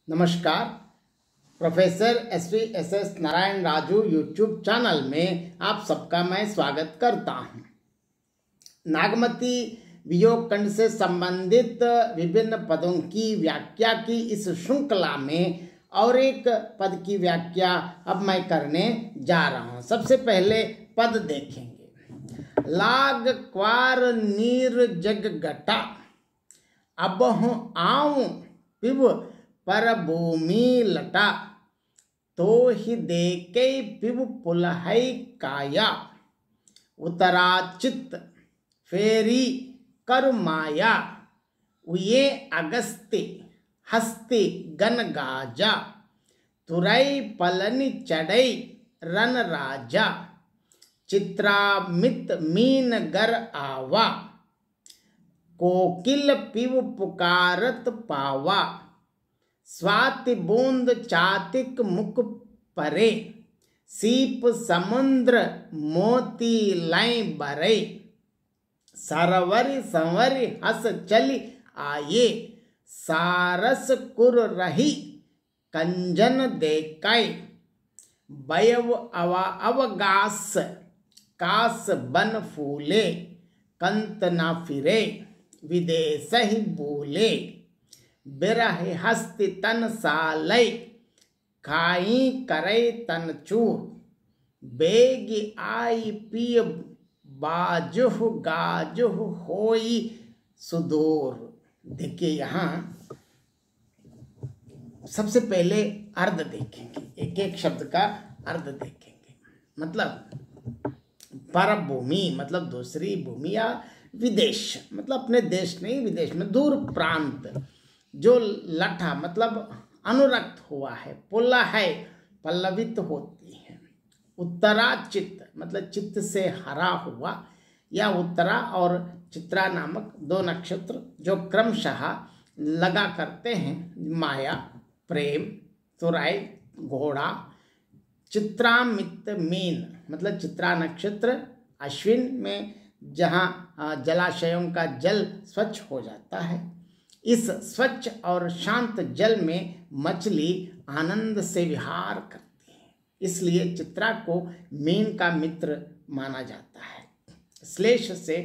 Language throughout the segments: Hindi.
नमस्कार। Professor S Narayan Raju YouTube channel में आप सबका मैं स्वागत करता हूं। नागमती वियोग खंड से संबंधित विभिन्न पदों की व्याख्या की इस श्रृंखला में और एक पद की व्याख्या अब मैं करने जा रहा हूं। सबसे पहले पद देखेंगे। लाग क्वार नीर जग घटा, अब हूँ आऊं पिब पर भूमि लटा, तो ही देके पिब पुलहई काया, उतरा चित्त फेरी कर माया, उये अगस्ति हस्ति गन गाजा, तुरई पलनि चढ़ई रन राजा, चित्रामित मीन गर आवा, कोकिल पिव पुकारत पावा, स्वाति बूंद चातिक मुख परे, सीप समुद्र मोती लाई बरे, सरवरी संवरी हस चली आये, सारस कुर रही कंजन देकाय, बयव अवगास कास बन फूले, कंत ना फिरे विदेश ही बोले, बिरह हस्ति तन सालय, खाई करे तन चूर, बेगी आई पिय बाजुह गाजुह होई सुदूर। देखिए यहाँ सबसे पहले अर्थ देखेंगे, एक एक शब्द का अर्थ देखेंगे। मतलब परभूमि मतलब दूसरी भूमि या विदेश मतलब अपने देश नहीं, विदेश में दूर प्रांत। जो लठा मतलब अनुरक्त हुआ है, पुल्ला है पल्लवित होती है। उत्तरा चित्त मतलब चित्त से हरा हुआ या उत्तरा और चित्रा नामक दो नक्षत्र जो क्रमशः लगा करते हैं। माया प्रेम, तुराई घोड़ा, चित्रामित मीन मतलब चित्रा नक्षत्र अश्विन में जहाँ जलाशयों का जल स्वच्छ हो जाता है। इस स्वच्छ और शांत जल में मछली आनंद से विहार करती है, इसलिए चित्रा को मीन का मित्र माना जाता है। श्लेष से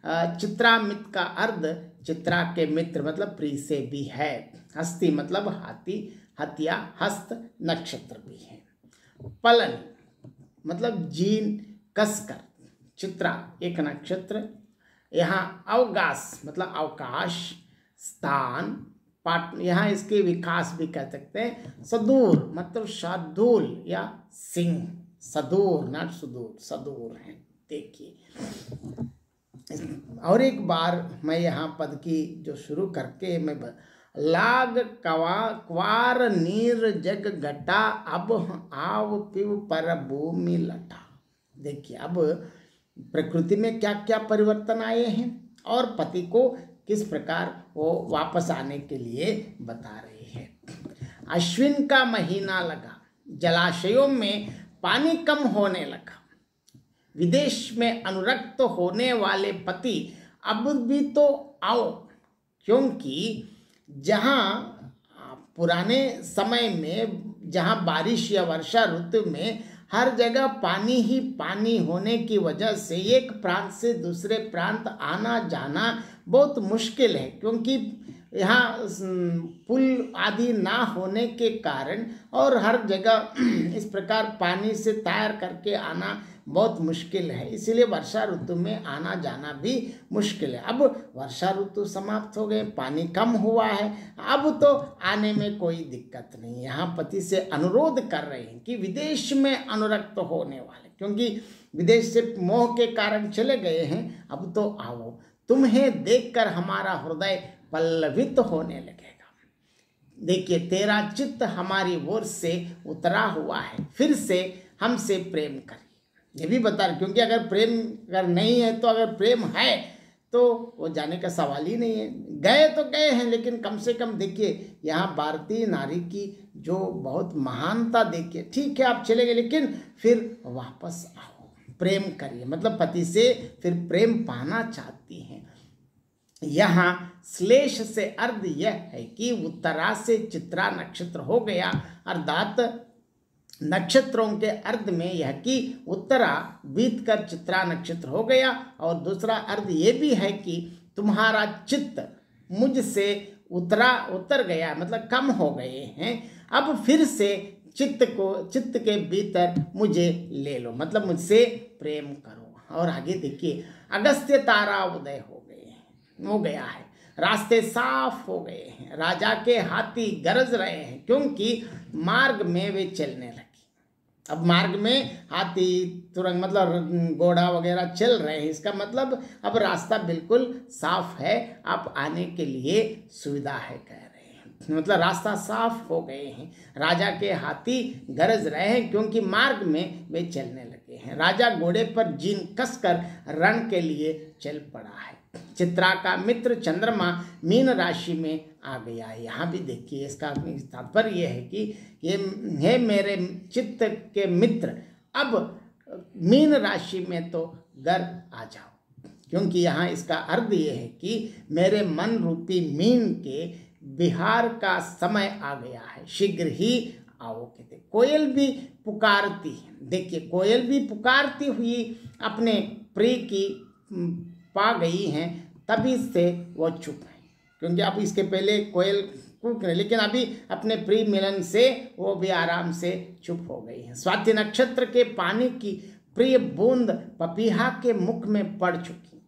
चित्रामित का अर्थ चित्रा के मित्र मतलब प्रिय से भी है। हस्ती मतलब हाथी, हतिया हस्त नक्षत्र भी है। पलन मतलब जीन कसकर, चित्रा एक नक्षत्र। यहाँ अवगास मतलब अवकाश, स्थान, पाट, यहाँ इसके विकास भी कह सकते हैं। सदूर मतलब शार्दूल या सिंह, सदूर नट सुदूर, सदूर है। देखिए और एक बार मैं यहाँ पद की जो शुरू करके मैं लाग क्वार नीर जग घटा, अब आव पिव पर भूमि लटा। देखिए अब प्रकृति में क्या क्या परिवर्तन आए हैं और पति को किस प्रकार वो वापस आने के लिए बता रही है। अश्विन का महीना लगा, जलाशयों में पानी कम होने लगा। विदेश में अनुरक्त होने वाले पति अब भी तो आओ, क्योंकि जहाँ पुराने समय में जहाँ बारिश या वर्षा ऋतु में हर जगह पानी ही पानी होने की वजह से एक प्रांत से दूसरे प्रांत आना जाना बहुत मुश्किल है, क्योंकि यहाँ पुल आदि ना होने के कारण और हर जगह इस प्रकार पानी से तैर करके आना बहुत मुश्किल है। इसीलिए वर्षा ऋतु में आना जाना भी मुश्किल है। अब वर्षा ऋतु समाप्त हो गए, पानी कम हुआ है, अब तो आने में कोई दिक्कत नहीं। यहाँ पति से अनुरोध कर रहे हैं कि विदेश में अनुरक्त होने वाले, क्योंकि विदेश से मोह के कारण चले गए हैं, अब तो आओ, तुम्हें देखकर हमारा हृदय पल्लवित होने लगेगा। देखिए तेरा चित्त हमारी ओर से उतरा हुआ है, फिर से हमसे प्रेम करिए। ये भी बता रहे, क्योंकि अगर प्रेम अगर नहीं है तो अगर प्रेम है तो वो जाने का सवाल ही नहीं है। गए तो गए हैं, लेकिन कम से कम देखिए यहाँ भारतीय नारी की जो बहुत महानता देखिए। ठीक है आप चले गए, लेकिन फिर वापस आओ, प्रेम करिए। मतलब पति से फिर प्रेम पाना चाहती हैं। यहाँ श्लेष से अर्थ यह है कि उत्तरा से चित्रा नक्षत्र हो गया, अर्थात नक्षत्रों के अर्थ में यह कि उत्तरा बीत कर चित्रा नक्षत्र हो गया। और दूसरा अर्थ ये भी है कि तुम्हारा चित्त मुझसे उतर गया, मतलब कम हो गए हैं, अब फिर से चित्त के भीतर मुझे ले लो, मतलब मुझसे प्रेम करो। और आगे देखिए, अगस्त्य तारा उदय हो गया है, रास्ते साफ हो गए हैं, राजा के हाथी गरज रहे हैं, क्योंकि मार्ग में वे चलने लगे। अब मार्ग में हाथी तुरंत मतलब घोड़ा वगैरह चल रहे हैं, इसका मतलब अब रास्ता बिल्कुल साफ है, आप आने के लिए सुविधा है, कह रहे हैं, मतलब रास्ता साफ हो गए हैं, राजा के हाथी गरज रहे हैं, क्योंकि मार्ग में वे चलने लगे हैं। राजा घोड़े पर जीन कसकर रण के लिए चल पड़ा है। चित्रा का मित्र चंद्रमा मीन राशि में आ गया है। यहाँ भी देखिए, इसका तात्पर्य यह है कि ये है मेरे चित्त के मित्र, अब मीन राशि में तो घर आ जाओ, क्योंकि यहाँ इसका अर्थ ये है कि मेरे मन रूपी मीन के विहार का समय आ गया है, शीघ्र ही आओ। कहते कोयल भी पुकारती है, देखिए कोयल भी पुकारती हुई अपने प्रिय की पा गई हैं, तभी से वो चुप है, क्योंकि अब इसके पहले कोयल कूक रहे, लेकिन अभी अपने प्रिय मिलन से वो भी आराम से चुप हो गई हैं। स्वाति नक्षत्र के पानी की प्रिय बूंद पपीहा के मुख में पड़ चुकी।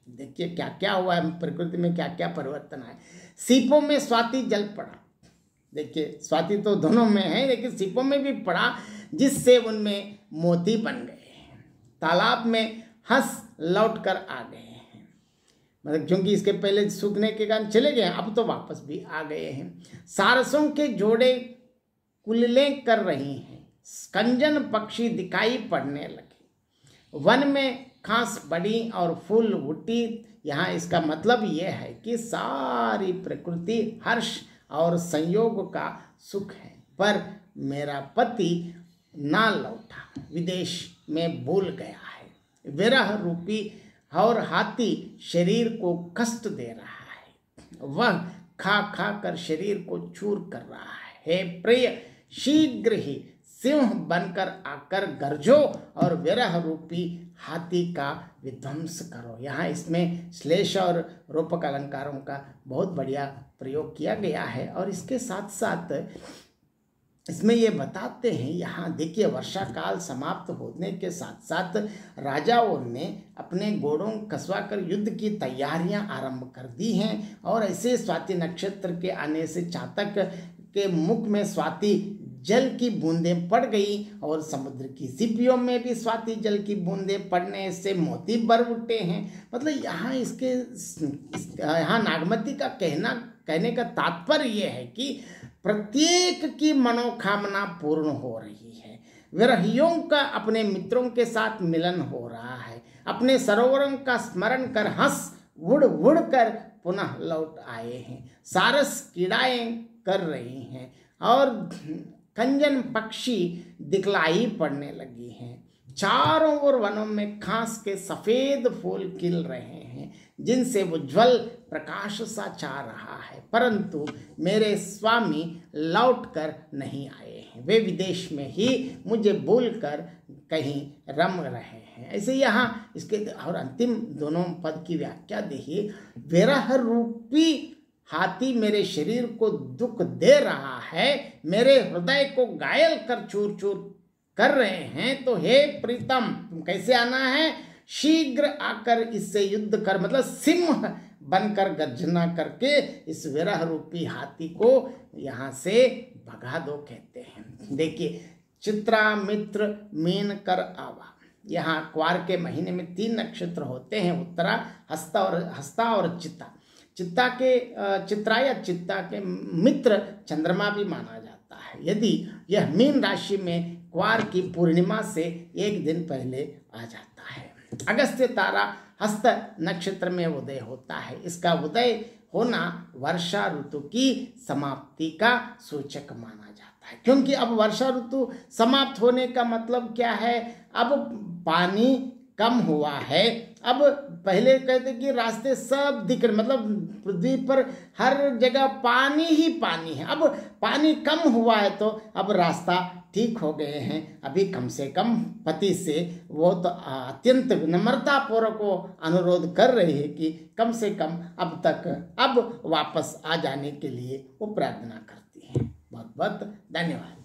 देखिए क्या क्या हुआ है, प्रकृति में क्या क्या परिवर्तन आए। सीपों में स्वाति जल पड़ा, देखिए स्वाति तो दोनों में है, लेकिन सीपों में भी पड़ा, जिससे उनमें मोती बन गए। तालाब में हंस लौट कर आ गए हैं, मतलब क्योंकि इसके पहले सूखने के कारण चले गए, अब तो वापस भी आ गए हैं। सारसों के जोड़े कुललें कर रही हैं, कंजन पक्षी दिखाई पड़ने लगे, वन में घास बड़ी और फूल उठी। यहाँ इसका मतलब यह है कि सारी प्रकृति हर्ष और संयोग का सुख है, पर मेरा पति ना लौटा, विदेश में भूल गया है। विरह रूपी और हाथी शरीर को कष्ट दे रहा है, वह खा खा कर शरीर को चूर कर रहा है। हे प्रिय, शीघ्र ही सिंह बनकर आकर गरजो और विरह रूपी हाथी का विध्वंस करो। यहाँ इसमें श्लेष और रूपक अलंकारों का बहुत बढ़िया प्रयोग किया गया है। और इसके साथ साथ इसमें ये बताते हैं, यहाँ देखिए वर्षा काल समाप्त होने के साथ साथ राजाओं ने अपने घोड़ों कसवा कर युद्ध की तैयारियां आरंभ कर दी हैं। और ऐसे स्वाति नक्षत्र के आने से चातक के मुख में स्वाति जल की बूंदें पड़ गई, और समुद्र की सीपियों में भी स्वाति जल की बूंदें पड़ने से मोती बर उठे हैं। मतलब यहाँ यहाँ नागमती का कहने का तात्पर्य यह है कि प्रत्येक की मनोकामना पूर्ण हो रही है। विरहियों का अपने मित्रों के साथ मिलन हो रहा है, अपने सरोवरों का स्मरण कर हंस उड़ उड़ कर पुनः लौट आए हैं। सारस कीड़ाएं कर रही हैं और कंजन पक्षी दिखलाई पड़ने लगी हैं। चारों ओर वनों में घास के सफेद फूल खिल रहे हैं, जिनसे उज्ज्वल प्रकाश सा छा रहा है, परंतु मेरे स्वामी लौट कर नहीं आए हैं। वे विदेश में ही मुझे भूलकर कहीं रम रहे हैं। ऐसे यहाँ इसके और अंतिम दोनों पद की व्याख्या देखिए। विरह रूपी हाथी मेरे शरीर को दुख दे रहा है, मेरे हृदय को घायल कर चूर चूर कर रहे हैं, तो हे प्रीतम तुम कैसे आना है, शीघ्र आकर इससे युद्ध कर, मतलब सिंह बनकर गर्जना करके इस विरह रूपी हाथी को यहाँ से भगा दो, कहते हैं। देखिए चित्रा मित्र मीन कर आवा। यहाँ क्वार के महीने में 3 नक्षत्र होते हैं, उत्तरा, हस्ता और चित्ता। चित्रा या चित्ता के मित्र चंद्रमा भी माना जाता है, यदि यह मीन राशि में क्वार की पूर्णिमा से एक दिन पहले आ जाता है। अगस्त्य तारा हस्त नक्षत्र में उदय होता है। इसका उदय होना वर्षा ऋतु की समाप्ति का सूचक माना जाता है, क्योंकि अब वर्षा ऋतु समाप्त होने का मतलब क्या है, अब पानी कम हुआ है अब पहले कहते कि रास्ते सब दिख रहे, मतलब पृथ्वी पर हर जगह पानी ही पानी है। अब पानी कम हुआ है तो अब रास्ता ठीक हो गए हैं। अभी कम से कम पति से वो तो अत्यंत विनम्रता पूर्वक वो अनुरोध कर रही है कि कम से कम अब वापस आ जाने के लिए वो प्रार्थना करती है। बहुत बहुत धन्यवाद।